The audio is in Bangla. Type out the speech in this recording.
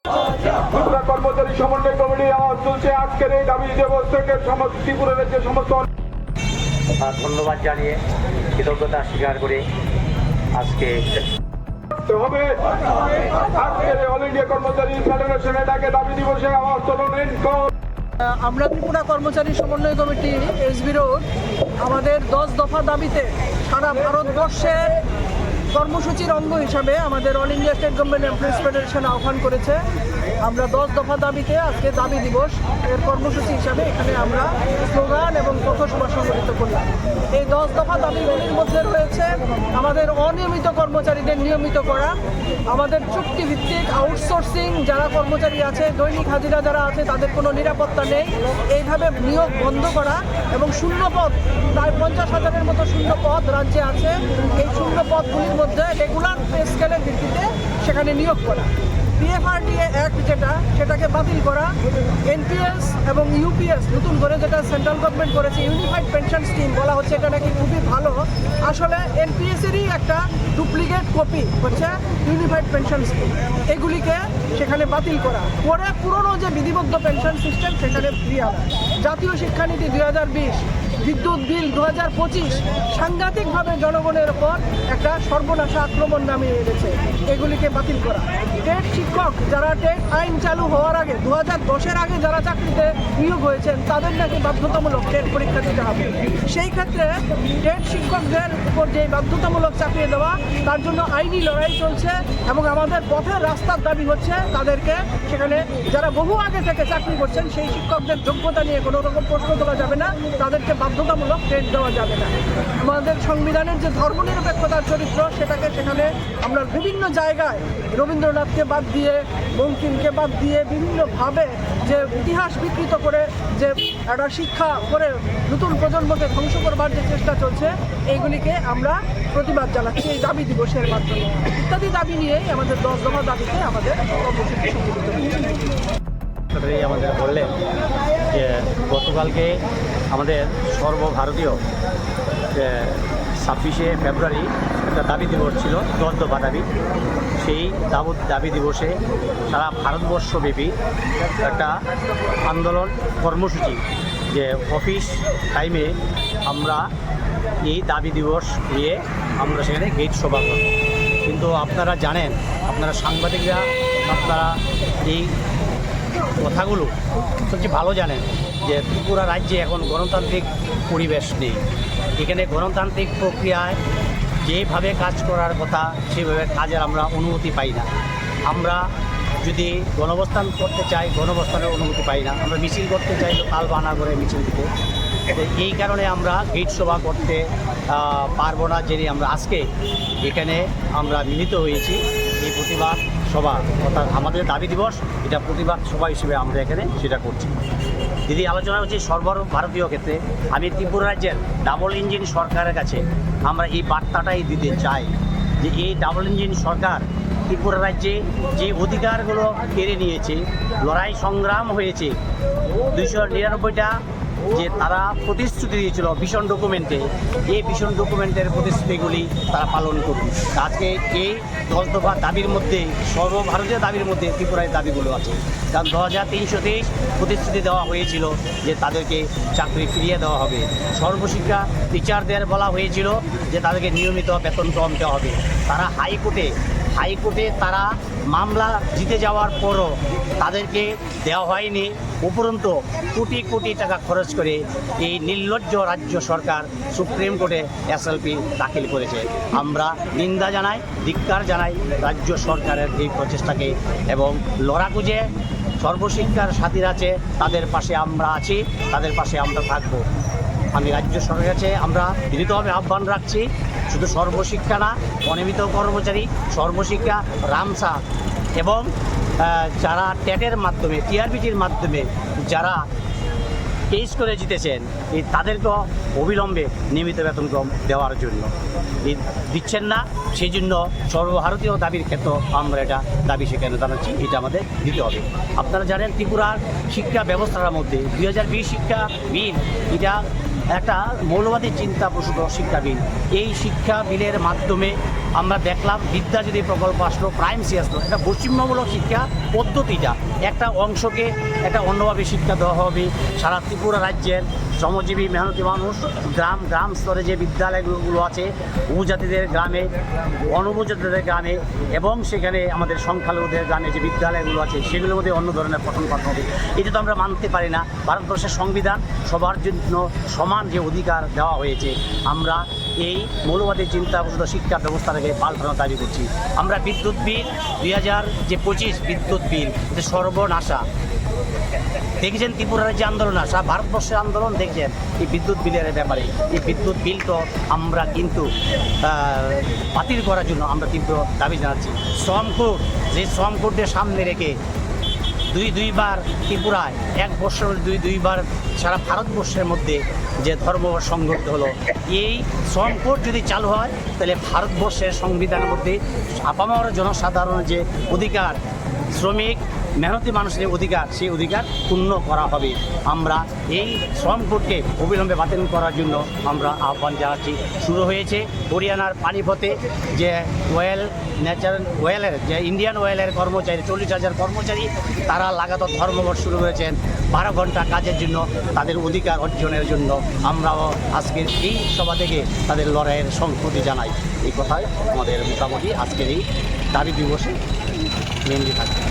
ত্রিপুরা কর্মচারী সমন্বয় কমিটি আওয়াজ তুলছে আজকের এই দাবি দিবস থেকে ত্রিপুরা রাজ্যের সমস্ত ধন্যবাদ জানিয়ে কৃতজ্ঞতা স্বীকার করে আজকে হবে আজকের অল ইন্ডিয়া কর্মচারী ফেডারেশনের ডাকে দাবি দিবসে আওয়াজ তুলুন। আমরা ত্রিপুরা কর্মচারী সমন্বয় কমিটি এসবি রোড আমাদের 10 দফা দাবিতে সারা ভারতবর্ষের কর্মসূচির অঙ্গ হিসাবে আমাদের all India state government employees federation আহ্বান করেছে। আমরা 10 দফা দাবিতে আজকে দাবি দিবস এর কর্মসূচি হিসাবে এখানে আমরা স্লোগান এবং পথসভা সংগঠিত করলাম। এই 10 দফা দাবিগুলির মধ্যে রয়েছে আমাদের অনিয়মিত কর্মচারীদের নিয়মিত করা, আমাদের চুক্তিভিত্তিক আউটসোর্সিং যারা কর্মচারী আছে, দৈনিক হাজিরা যারা আছে তাদের কোনো নিরাপত্তা নেই, এইভাবে নিয়োগ বন্ধ করা এবং শূন্য পদ প্রায় 50,000-এর মতো শূন্য পদ রাজ্যে আছে। এই শূন্য পদগুলির মধ্যে রেগুলার পে স্কেলের ভিত্তিতে সেখানে নিয়োগ করা, পিএফআরডিএ অ্যাক্ট সেটাকে বাতিল করা, এনপিএস এবং ইউপিএস নতুন করে যেটা সেন্ট্রাল গভর্নমেন্ট করেছে ইউনিফাইড পেনশন স্কিম বলা হচ্ছে, এটা নাকি খুবই ভালো। আসলে এনপিএসেরই একটা ডুপ্লিকেট কপি হচ্ছে ইউনিফাইড পেনশন স্কিম। এগুলিকে সেখানে বাতিল করা করে পুরনো যে বিধিবদ্ধ পেনশন সিস্টেম সেখানে ফিরিয়ে আনা। জাতীয় শিক্ষানীতি 2020, বিদ্যুৎ বিল 2025 সাংঘাতিকভাবে জনগণের ওপর একটা সর্বনাশা আক্রমণ নামিয়ে এনেছে, এগুলিকে বাতিল করা। টেট শিক্ষক যারা টেট আইন চালু হওয়ার আগে 2010-এর আগে যারা চাকরিতে নিয়োগ হয়েছেন তাদের নাকি বাধ্যতামূলক টেট পরীক্ষা দিতে হবে। সেই ক্ষেত্রে টেট শিক্ষকদের উপর যে বাধ্যতামূলক চাকরি দেওয়া তার জন্য আইনি লড়াই চলছে এবং আমাদের পথের রাস্তার দাবি হচ্ছে তাদেরকে সেখানে যারা বহু আগে থেকে চাকরি করছেন সেই শিক্ষকদের যোগ্যতা নিয়ে কোনো রকম প্রশ্ন তোলা যাবে না, তাদেরকে বাধ্যতামূলক টেট দেওয়া যাবে না। আমাদের সংবিধানের যে ধর্মনিরপেক্ষতার চরিত্র সেটাকে সেখানে আমরা বিভিন্ন জায়গায় রবীন্দ্রনাথকে বাদ দিয়ে, বঙ্কিমকে বাদ দিয়ে বিভিন্নভাবে যে ইতিহাস বিকৃত করে যে একটা শিক্ষা করে নতুন প্রজন্মকে ধ্বংস করবার যে চেষ্টা চলছে, এইগুলিকে আমরা প্রতিবাদ জানাচ্ছি এই দাবি দিবসের মাধ্যমে। ইত্যাদি দাবি নিয়েই আমাদের 10 দফা দাবিতে আমাদের কর্মসূচি সংগঠিত হয়েছে। আমাদের বললেন যে গতকালকে আমাদের সর্বভারতীয় 26শে ফেব্রুয়ারি একটা দাবি দিবস ছিল, 10 দফা দাবি। সেই দাবি দিবসে সারা ভারতবর্ষব্যাপী একটা আন্দোলন কর্মসূচি, যে অফিস টাইমে আমরা এই দাবি দিবস নিয়ে আমরা সেখানে গেট সভা করব। কিন্তু আপনারা জানেন, আপনারা সাংবাদিকরা আপনারা এই কথাগুলো সবচেয়ে ভালো জানেন যে ত্রিপুরা রাজ্যে এখন গণতান্ত্রিক পরিবেশ নেই। এখানে গণতান্ত্রিক প্রক্রিয়ায় যেভাবে কাজ করার কথা সেভাবে কাজের আমরা অনুমতি পাই না। আমরা যদি গণঅবস্থান করতে চাই, গণঅবস্থানের অনুমতি পাই না। আমরা মিছিল করতে চাই তো তাল বানা করে মিছিল দিতে। এই কারণে আমরা গেট সভা করতে পারবো না, জেনে আমরা আজকে এখানে আমরা মিলিত হয়েছি এই প্রতিবাদ সভা, অর্থাৎ আমাদের দাবি দিবস, এটা প্রতিবাদ সভা হিসেবে আমরা এখানে সেটা করছি। দিদি আলোচনা হচ্ছে সর্বভারতীয় ক্ষেত্রে আমি ত্রিপুরা রাজ্যের ডাবল ইঞ্জিন সরকারের কাছে আমরা এই বার্তাটাই দিতে চাই যে এই ডাবল ইঞ্জিন সরকার ত্রিপুরা রাজ্যে যে অধিকারগুলো কেড়ে নিয়েছে, লড়াই সংগ্রাম হয়েছে, 299টা যে তারা প্রতিশ্রুতি দিয়েছিল ভিশন ডকুমেন্টে, এই ভিশন ডকুমেন্টের প্রতিশ্রুতিগুলি তারা পালন করবে। আজকে এই 10 দফা দাবির মধ্যে সর্বভারতীয় দাবির মধ্যে ত্রিপুরার দাবিগুলো আছে। কারণ 2323 প্রতিশ্রুতি দেওয়া হয়েছিল যে তাদেরকে চাকরি ফিরিয়ে দেওয়া হবে। সর্বশিক্ষা টিচারদের বলা হয়েছিল যে তাদেরকে নিয়মিত বেতন কম দেওয়া হবে। তারা হাইকোর্টে তারা মামলা জিতে যাওয়ার পরও তাদেরকে দেওয়া হয়নি। উপরন্তু কোটি কোটি টাকা খরচ করে এই নির্লজ্জ রাজ্য সরকার সুপ্রিম কোর্টে এসএলপি দাখিল করেছে। আমরা নিন্দা জানাই, ধিক্কার জানাই রাজ্য সরকারের এই প্রচেষ্টাকে, এবং লড়াকু যে সর্বশিক্ষার সাথীরা আছে তাদের পাশে আমরা আছি, তাদের পাশে আমরা থাকবো। আমি রাজ্য সরকারের কাছে আমরা বিনীতভাবে আহ্বান রাখছি, শুধু সর্বশিক্ষা না, অনিয়মিত কর্মচারী, সর্বশিক্ষা, রামসা এবং যারা টেটের মাধ্যমে, টিআরবিটির মাধ্যমে যারা কেস করে জিতেছেন তাদেরকেও অবিলম্বে নিয়মিত বেতন কম দেওয়ার জন্য দিচ্ছেন না। সেই জন্য সর্বভারতীয় দাবির ক্ষেত্রে আমরা এটা দাবি সেখানে জানাচ্ছি, এটা আমাদের দিতে হবে। আপনারা জানেন ত্রিপুরার শিক্ষা ব্যবস্থার মধ্যে 2020 শিক্ষা বিল, এটা একটা মৌলবাদী চিন্তা প্রসূত শিক্ষা বিল। এই শিক্ষা বিলের মাধ্যমে আমরা দেখলাম বিদ্যাজ্যোতি প্রকল্প আসলো, প্রাইমসি আসলো। এটা বৈষম্যমূলক শিক্ষা পদ্ধতিটা একটা অংশকে একটা অন্যভাবে শিক্ষা দেওয়া হবে। সারা ত্রিপুরা রাজ্যের শ্রমজীবী মেহনতি মানুষ গ্রাম স্তরে যে বিদ্যালয়গুলো আছে, উপজাতিদের গ্রামে, অনুপজাতিদের গ্রামে এবং সেখানে আমাদের সংখ্যালঘুদের গ্রামে যে বিদ্যালয়গুলো আছে সেগুলোর মধ্যে অন্য ধরনের পঠন পাঠন হবে। এটা তো আমরা মানতে পারি না। ভারতবর্ষের সংবিধান সবার জন্য সমান যে অধিকার দেওয়া হয়েছে, আমরা এই মৌলবাদী চিন্তাপ্রসূত শিক্ষা ব্যবস্থাটাকে পাল্টানোর দাবি করছি। আমরা বিদ্যুৎ বিল 2025 বিদ্যুৎ বিল যে সর্বনাশা দেখেছেন, ত্রিপুরার যে আন্দোলন, সারা ভারতবর্ষের আন্দোলন দেখছেন এই বিদ্যুৎ বিলের ব্যাপারে। এই বিদ্যুৎ বিল তো আমরা কিন্তু বাতিল করার জন্য আমরা তীব্র দাবি জানাচ্ছি। শ্রম কোড, যে শ্রম কোডদের সামনে রেখে দুইবার ত্রিপুরায় এক বছর দুইবার সারা ভারতবর্ষের মধ্যে যে ধর্ম সংঘটিত হলো, এই শ্রম কোড যদি চালু হয় তাহলে ভারতবর্ষের সংবিধানের মধ্যে আপামর জনসাধারণের যে অধিকার, শ্রমিক মেহনতি মানুষের অধিকার, সেই অধিকার পূর্ণ করা হবে। আমরা এই শ্রম কোডকে অবিলম্বে বাতিল করার জন্য আমরা আহ্বান জানাচ্ছি। শুরু হয়েছে হরিয়ানার পানিপথে যে ওয়েলের যে ইন্ডিয়ান ওয়েলের কর্মচারী 40,000 কর্মচারী, তারা লাগাতার ধর্মঘট শুরু করেছেন 12 ঘন্টা কাজের জন্য, তাদের অধিকার অর্জনের জন্য। আমরাও আজকের এই সভা থেকে তাদের লড়াইয়ের সংহতি জানাই। এই কথাই আমাদের মোটামুটি আজকের এই দাবি দিবসে মেনলি থাকবে।